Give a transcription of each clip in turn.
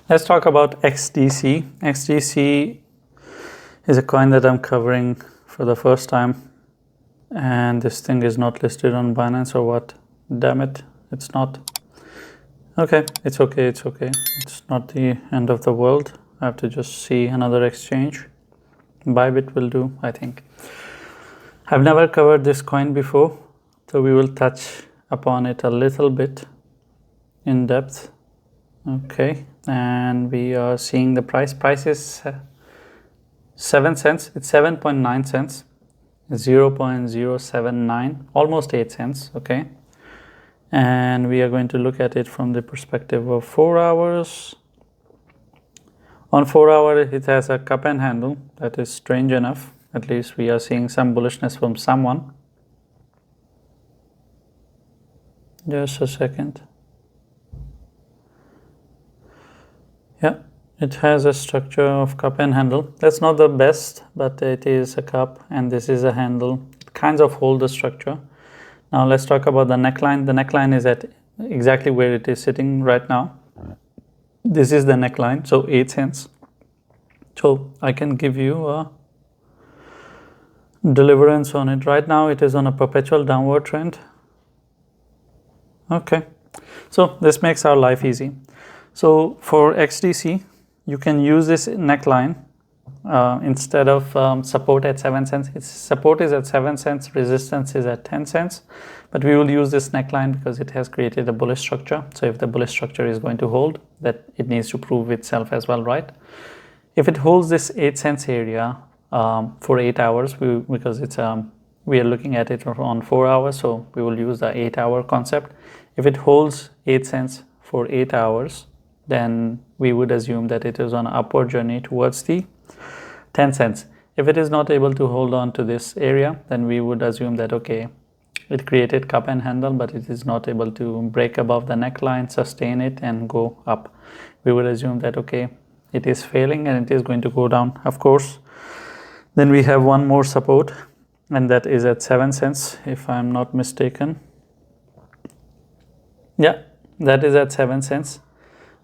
Let's talk about XDC. XDC is a coin that I'm covering for the first time, and this thing is not listed on Binance or what? Damn it, it's not. Okay, it's okay, it's okay. It's not the end of the world. I have to just see another exchange. Bybit will do, I think. I've never covered this coin before, so we will touch upon it a little bit in depth. Okay, and we are seeing the price. Price is 7 cents. It's 7.9 cents, 0.079, almost 8 cents. Okay, and we are going to look at it from the perspective of 4 hours. On 4 hours, it has a cup and handle. That is strange enough. At least we are seeing some bullishness from someone. Just a second. Yeah, it has a structure of cup and handle. That's not the best, but it is a cup and this is a handle. It kind of hold the structure. Now let's talk about the neckline. The neckline is at exactly where it is sitting right now. This is the neckline, so 8 cents. So I can give you a deliverance on it. Right now it is on a perpetual downward trend. Okay, so this makes our life easy. So for XDC, you can use this neckline instead of support at 7 cents. Its support is at 7 cents, resistance is at 10 cents. But we will use this neckline because it has created a bullish structure. So if the bullish structure is going to hold, that it needs to prove itself as well, right? If it holds this 8 cents area for 8 hours, because it's we are looking at it on 4 hours, so we will use the 8-hour concept. If it holds 8 cents for 8 hours, then we would assume that it is on an upward journey towards the 10 cents. If it is not able to hold on to this area, then we would assume that, okay, it created cup and handle, but it is not able to break above the neckline, sustain it, and go up. We would assume that, okay, it is failing and it is going to go down, of course. Then we have one more support, and that is at 7 cents, if I'm not mistaken. Yeah, that is at 7 cents.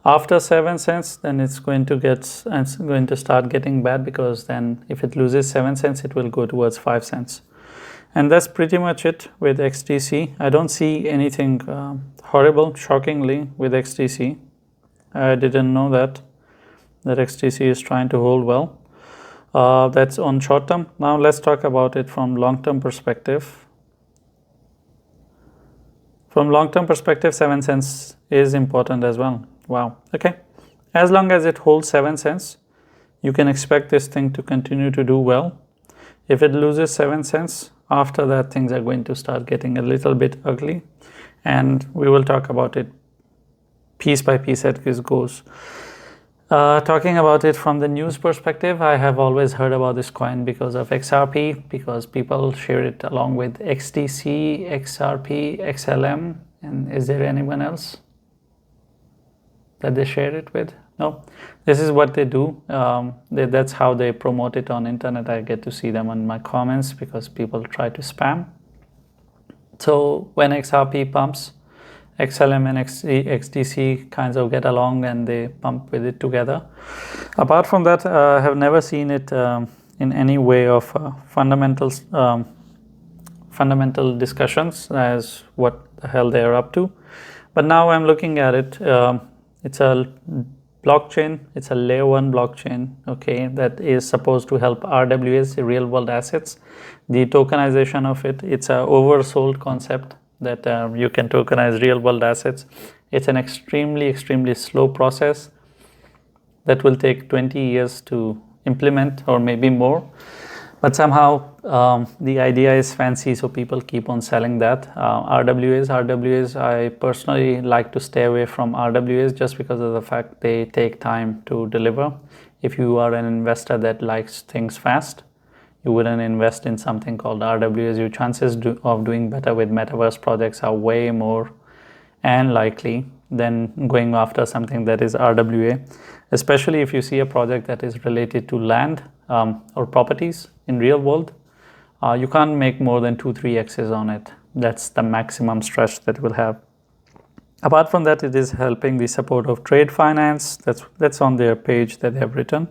After 7 cents, then it's going to start getting bad, because then if it loses 7 cents, it will go towards 5 cents. And that's pretty much it with XDC. I don't see anything horrible, shockingly, with XDC. I didn't know that XDC is trying to hold well. That's on short term. Now let's talk about it from long-term perspective. From long-term perspective, 7 cents is important as well. Wow. Okay. As long as it holds 7 cents, you can expect this thing to continue to do well. If it loses 7 cents, after that things are going to start getting a little bit ugly, and we will talk about it piece by piece as it goes. Talking about it from the news perspective, I have always heard about this coin because of XRP, because people share it along with XDC, XRP, XLM, and is there anyone else that they share it with? No, this is what they do. That's how they promote it on internet. I get to see them on my comments because people try to spam. So when XRP pumps, XLM and XDC kinds of get along and they pump with it together. Apart from that, I have never seen it in any way of fundamental discussions as what the hell they are up to. But now I'm looking at it. It's a blockchain. It's a layer 1 blockchain, okay, that is supposed to help RWAs, real world assets. The tokenization of it, it's an oversold concept that you can tokenize real world assets. It's an extremely slow process that will take 20 years to implement, or maybe more. But somehow the idea is fancy, so people keep on selling that. RWAs, I personally like to stay away from RWAs just because of the fact they take time to deliver. If you are an investor that likes things fast, you wouldn't invest in something called RWAs. Your chances of doing better with metaverse projects are way more and likely than going after something that is RWA, especially if you see a project that is related to land or properties in real world. You can't make more than 2-3x's on it. That's the maximum stretch that we'll have. Apart from that, it is helping the support of trade finance. That's on their page that they have written.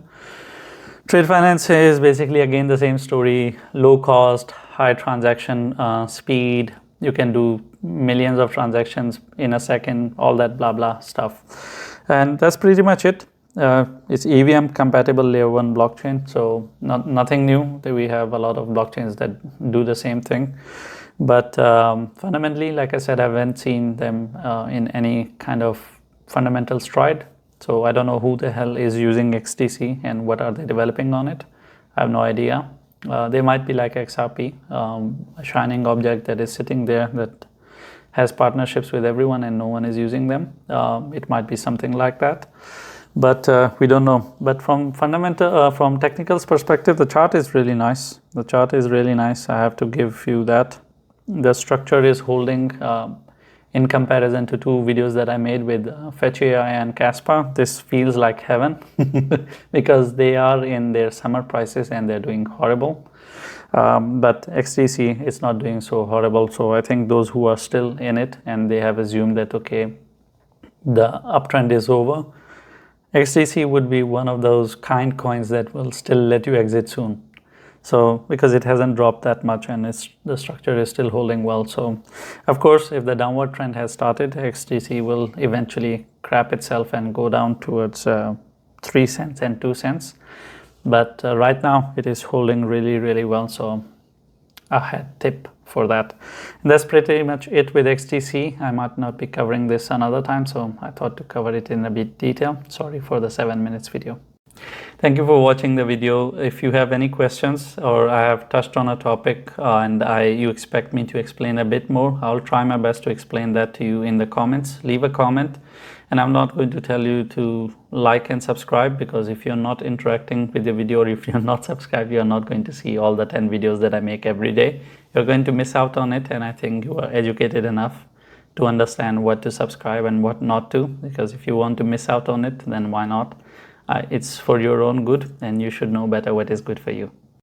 Trade finance is basically again the same story: low cost, high transaction speed. You can do millions of transactions in a second, all that blah blah stuff, and that's pretty much it. It's EVM compatible layer 1 blockchain, so nothing new. We have a lot of blockchains that do the same thing, but fundamentally, like I said, I haven't seen them in any kind of fundamental stride. So I don't know who the hell is using XDC and what are they developing on it. I have no idea. They might be like XRP, a shining object that is sitting there that has partnerships with everyone and no one is using them. It might be something like that, but we don't know. But from from technicals perspective, the chart is really nice. The chart is really nice. I have to give you that. The structure is holding. In comparison to 2 videos that I made with Fetch AI and Casper, this feels like heaven because they are in their summer prices and they're doing horrible. But XDC is not doing so horrible. So I think those who are still in it and they have assumed that, okay, the uptrend is over, XDC would be one of those kind coins that will still let you exit soon. So because it hasn't dropped that much and the structure is still holding well. So of course, if the downward trend has started, XDC will eventually crap itself and go down towards 3 cents and 2 cents. But right now it is holding really, really well. So a head tip for that. And that's pretty much it with XDC. I might not be covering this another time, so I thought to cover it in a bit detail. Sorry for the 7 minutes video. Thank you for watching the video. If you have any questions or I have touched on a topic and you expect me to explain a bit more, I'll try my best to explain that to you in the comments. Leave a comment, and I'm not going to tell you to like and subscribe, because if you're not interacting with the video or if you're not subscribed, you're not going to see all the 10 videos that I make every day. You're going to miss out on it, and I think you are educated enough to understand what to subscribe and what not to, because if you want to miss out on it, then why not? It's for your own good, and you should know better what is good for you.